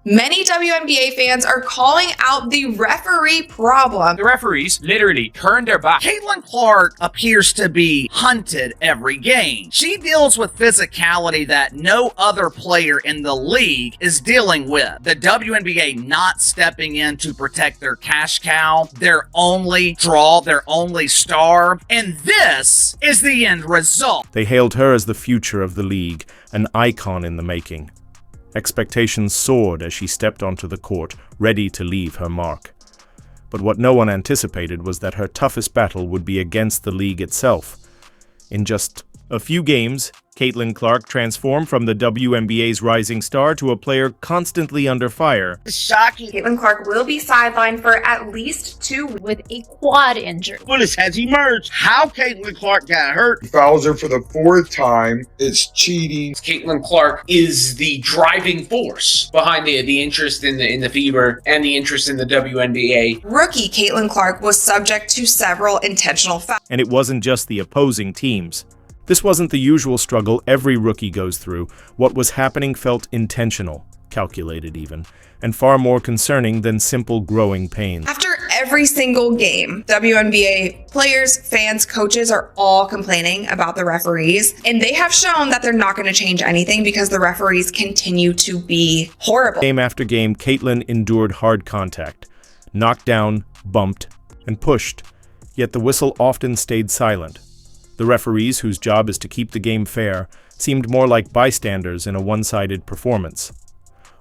Many WNBA fans are calling out the referee problem. The referees literally turned their back. Caitlin Clark appears to be hunted every game. She deals with physicality that no other player in the league is dealing with. The WNBA not stepping in to protect their cash cow, their only draw, their only star, and this is the end result. They hailed her as the future of the league, an icon in the making. Expectations soared as she stepped onto the court, ready to leave her mark. But what no one anticipated was that her toughest battle would be against the league itself. In just a few games, Caitlin Clark transformed from the WNBA's rising star to a player constantly under fire. Shocking. Caitlin Clark will be sidelined for at least 2 weeks with a quad injury. Footage has emerged how Caitlin Clark got hurt. Fouls her for the 4th time. It's cheating. Caitlin Clark is the driving force behind the interest in the Fever and the interest in the WNBA. Rookie Caitlin Clark was subject to several intentional fouls. And it wasn't just the opposing teams. This wasn't the usual struggle every rookie goes through. What was happening felt intentional, calculated even, and far more concerning than simple growing pains. After every single game, WNBA players, fans, coaches are all complaining about the referees, and they have shown that they're not going to change anything because the referees continue to be horrible. Game after game, Caitlin endured hard contact, knocked down, bumped, and pushed, yet the whistle often stayed silent. The referees, whose job is to keep the game fair, seemed more like bystanders in a one-sided performance.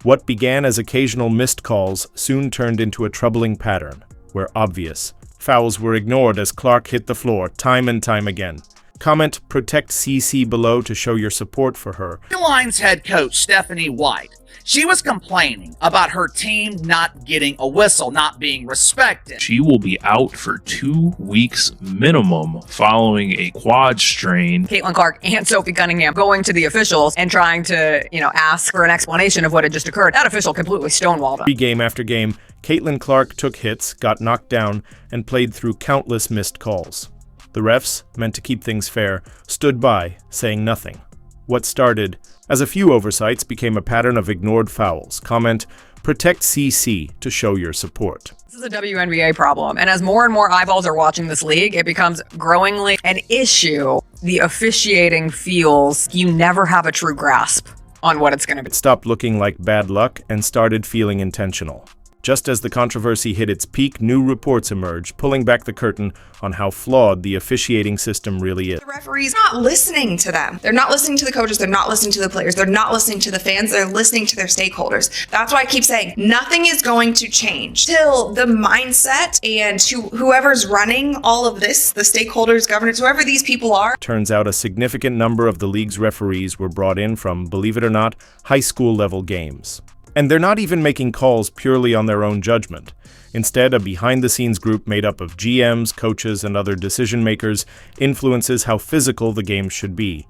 What began as occasional missed calls soon turned into a troubling pattern, where obvious fouls were ignored as Clark hit the floor time and time again. Comment Protect CC below to show your support for her. Lions head coach Stephanie White. She was complaining about her team not getting a whistle, not being respected. She will be out for 2 weeks minimum following a quad strain. Caitlin Clark and Sophie Cunningham going to the officials and trying to, ask for an explanation of what had just occurred. That official completely stonewalled them. Game after game, Caitlin Clark took hits, got knocked down, and played through countless missed calls. The refs, meant to keep things fair, stood by, saying nothing. What started as a few oversights became a pattern of ignored fouls. Comment Protect CC to show your support. This is a WNBA problem, and as more and more eyeballs are watching this league, it becomes growingly an issue. The officiating feels you never have a true grasp on what it's going to be. It stopped looking like bad luck and started feeling intentional. Just as the controversy hit its peak, new reports emerged, pulling back the curtain on how flawed the officiating system really is. The referees are not listening to them. They're not listening to the coaches. They're not listening to the players. They're not listening to the fans. They're listening to their stakeholders. That's why I keep saying nothing is going to change till the mindset and whoever's running all of this, the stakeholders, governance, whoever these people are. Turns out a significant number of the league's referees were brought in from, believe it or not, high school level games. And they're not even making calls purely on their own judgment. Instead, a behind-the-scenes group made up of GMs, coaches, and other decision-makers influences how physical the game should be,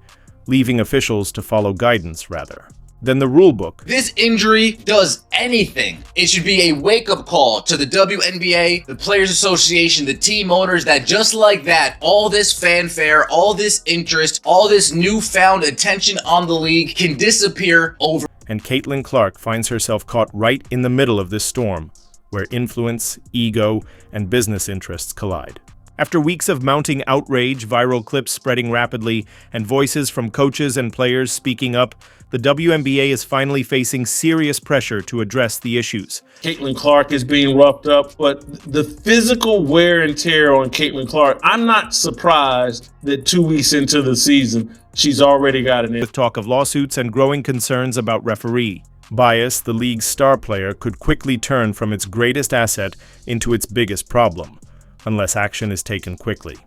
leaving officials to follow guidance, rather, than the rulebook. This injury does anything. It should be a wake-up call to the WNBA, the Players Association, the team owners, that just like that, all this fanfare, all this interest, all this newfound attention on the league can disappear over. And Caitlin Clark finds herself caught right in the middle of this storm, where influence, ego, and business interests collide. After weeks of mounting outrage, viral clips spreading rapidly, and voices from coaches and players speaking up, the WNBA is finally facing serious pressure to address the issues. Caitlin Clark is being roughed up, but the physical wear and tear on Caitlin Clark, I'm not surprised that 2 weeks into the season, she's already got an. With talk of lawsuits and growing concerns about referee bias, the league's star player could quickly turn from its greatest asset into its biggest problem, unless action is taken quickly.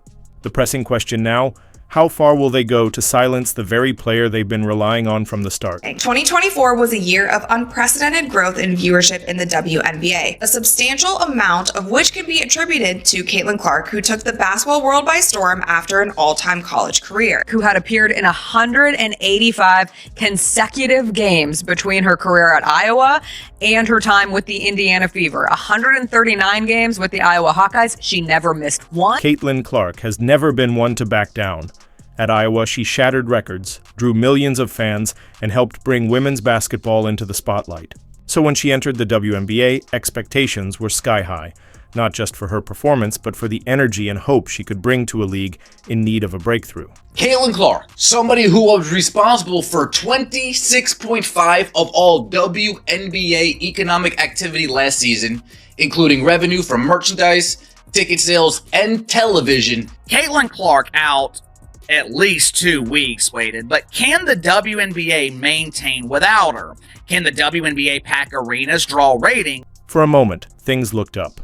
The pressing question now, how far will they go to silence the very player they've been relying on from the start? 2024 was a year of unprecedented growth in viewership in the WNBA, a substantial amount of which can be attributed to Caitlin Clark, who took the basketball world by storm after an all-time college career. Who had appeared in 185 consecutive games between her career at Iowa and her time with the Indiana Fever. 139 games with the Iowa Hawkeyes. She never missed one. Caitlin Clark has never been one to back down. At Iowa, she shattered records, drew millions of fans, and helped bring women's basketball into the spotlight. So when she entered the WNBA, expectations were sky high, not just for her performance, but for the energy and hope she could bring to a league in need of a breakthrough. Caitlin Clark, somebody who was responsible for 26.5% of all WNBA economic activity last season, including revenue from merchandise, ticket sales, and television. Caitlin Clark out at least 2 weeks waited, but can the WNBA maintain without her? Can the WNBA pack arenas draw ratings? For a moment, things looked up.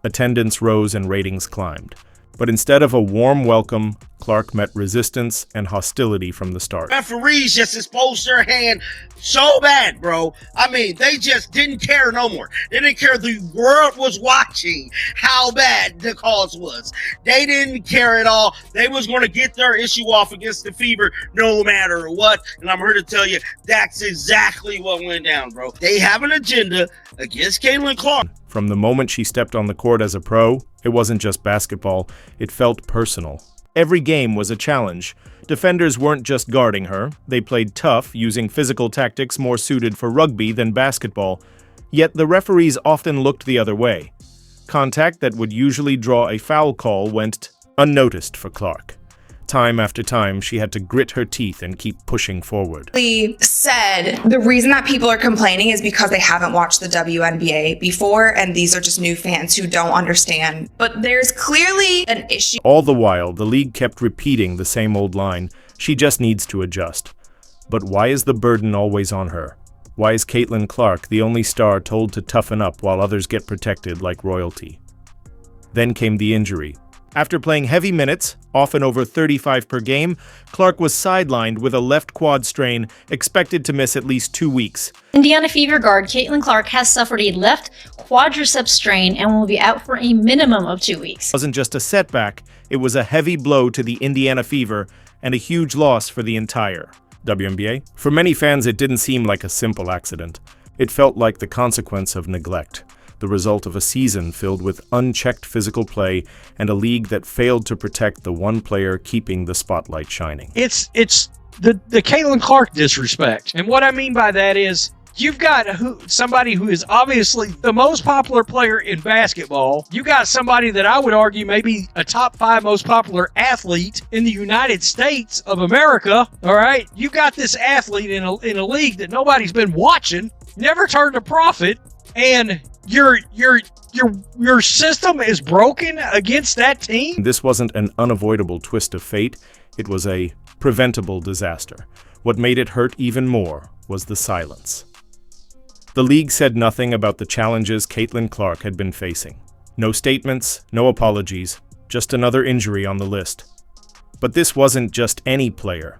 Attendance rose and ratings climbed. But instead of a warm welcome, Clark met resistance and hostility from the start. Referees just exposed their hand so bad, bro. I mean, they just didn't care no more. They didn't care. The world was watching how bad the cause was. They didn't care at all. They was going to get their issue off against the Fever no matter what. And I'm here to tell you, that's exactly what went down, bro. They have an agenda against Caitlin Clark. From the moment she stepped on the court as a pro, it wasn't just basketball, it felt personal. Every game was a challenge. Defenders weren't just guarding her, they played tough, using physical tactics more suited for rugby than basketball. Yet the referees often looked the other way. Contact that would usually draw a foul call went unnoticed for Clark. Time after time, she had to grit her teeth and keep pushing forward. Lee said the reason that people are complaining is because they haven't watched the WNBA before, and these are just new fans who don't understand. But there's clearly an issue. All the while, the league kept repeating the same old line, she just needs to adjust. But why is the burden always on her? Why is Caitlin Clark the only star told to toughen up while others get protected like royalty? Then came the injury. After playing heavy minutes, often over 35 per game, Clark was sidelined with a left quad strain, expected to miss at least 2 weeks. Indiana Fever guard Caitlin Clark has suffered a left quadricep strain and will be out for a minimum of 2 weeks. It wasn't just a setback, it was a heavy blow to the Indiana Fever and a huge loss for the entire WNBA. For many fans, it didn't seem like a simple accident. It felt like the consequence of neglect. The result of a season filled with unchecked physical play and a league that failed to protect the one player keeping the spotlight shining. It's the Caitlin Clark disrespect. And what I mean by that is you've got somebody who is obviously the most popular player in basketball. You got somebody that I would argue may be a top 5 most popular athlete in the United States of America. All right. You got this athlete in a league that nobody's been watching, never turned a profit, and your system is broken against that team? This wasn't an unavoidable twist of fate, it was a preventable disaster. What made it hurt even more was the silence. The league said nothing about the challenges Caitlin Clark had been facing. No statements, no apologies, just another injury on the list. But this wasn't just any player.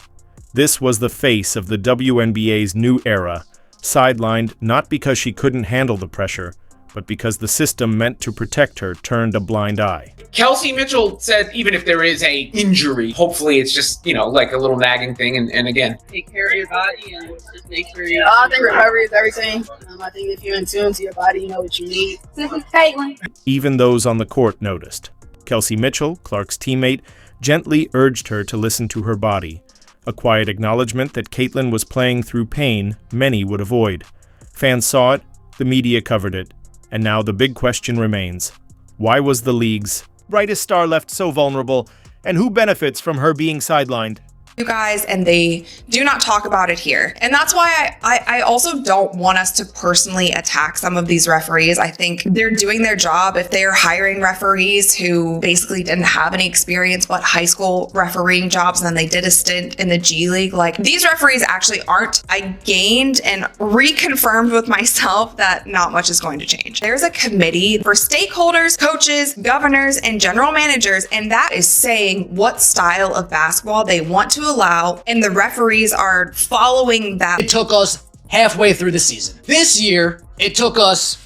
This was the face of the WNBA's new era, sidelined not because she couldn't handle the pressure, but because the system meant to protect her turned a blind eye. Kelsey Mitchell said even if there is a injury, hopefully it's just, like a little nagging thing. And again, take care of your body and just make sure you... I think recovery is everything. I think if you're in tune to your body, you know what you need. This is Caitlin. Even those on the court noticed. Kelsey Mitchell, Clark's teammate, gently urged her to listen to her body. A quiet acknowledgement that Caitlin was playing through pain many would avoid. Fans saw it, the media covered it, and now the big question remains. Why was the league's brightest star left so vulnerable, and who benefits from her being sidelined? You guys, and they do not talk about it here. And that's why I also don't want us to personally attack some of these referees. I think they're doing their job. If they're hiring referees who basically didn't have any experience but high school refereeing jobs, and then they did a stint in the G League, these referees actually aren't. I gained and reconfirmed with myself that not much is going to change. There's a committee for stakeholders, coaches, governors, and general managers, and that is saying what style of basketball they want to allow, and the referees are following that. It took us halfway through the season. This year, it took us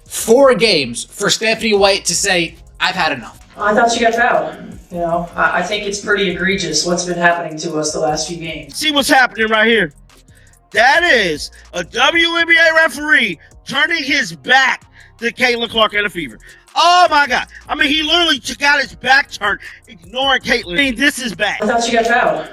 4 games for Stephanie White to say, I've had enough. I thought she got fouled. I think it's pretty egregious what's been happening to us the last few games. See what's happening right here. That is a WNBA referee turning his back to Caitlin Clark and the Fever. Oh my God. He literally got his back turned, ignoring Caitlin. This is bad. I thought she got fouled.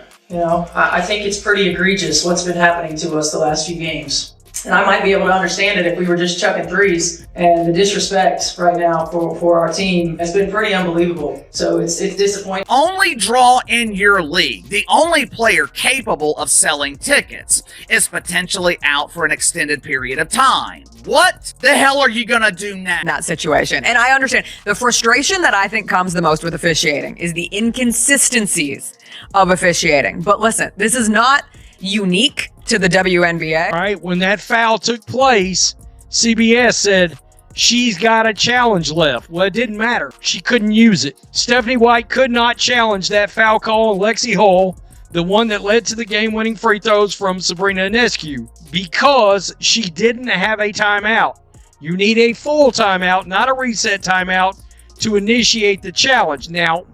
I think it's pretty egregious what's been happening to us the last few games. And I might be able to understand it if we were just chucking threes. And the disrespect right now for our team has been pretty unbelievable. So it's disappointing. Only draw in your league. The only player capable of selling tickets is potentially out for an extended period of time. What the hell are you gonna do now? In that situation. And I understand the frustration that I think comes the most with officiating is the inconsistencies of officiating. But listen, this is not unique to the WNBA. All right, when that foul took place, CBS said she's got a challenge left. Well, it didn't matter. She couldn't use it. Stephanie White could not challenge that foul call on Lexi Hull, the one that led to the game-winning free throws from Sabrina Ionescu, because she didn't have a timeout. You need a full timeout, not a reset timeout, to initiate the challenge. Now,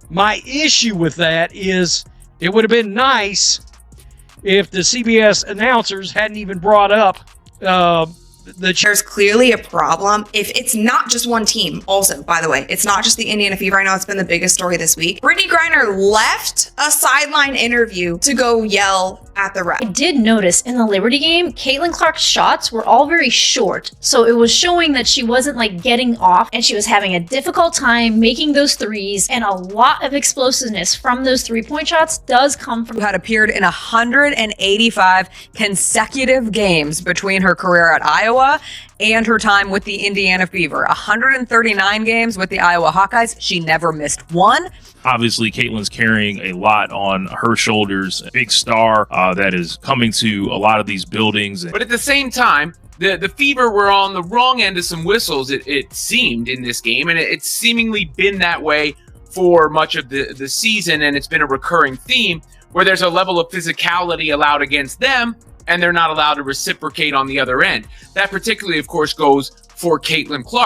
my issue with that is it would have been nice if the CBS announcers hadn't even brought up there's clearly a problem. If it's not just one team, also, by the way, it's not just the Indiana Fever. I know it's been the biggest story this week. Brittany Griner left a sideline interview to go yell at the ref. I did notice in the Liberty game, Caitlin Clark's shots were all very short. So it was showing that she wasn't like getting off and she was having a difficult time making those threes, and a lot of explosiveness from those 3-point shots does come from Who had appeared in 185 consecutive games between her career at Iowa and her time with the Indiana Fever. 139 games with the Iowa Hawkeyes. She never missed one. Obviously, Caitlin's carrying a lot on her shoulders. A big star that is coming to a lot of these buildings. But at the same time, the Fever were on the wrong end of some whistles, it seemed, in this game. And it's seemingly been that way for much of the season. And it's been a recurring theme where there's a level of physicality allowed against them, and they're not allowed to reciprocate on the other end. That particularly, of course, goes for Caitlin Clark.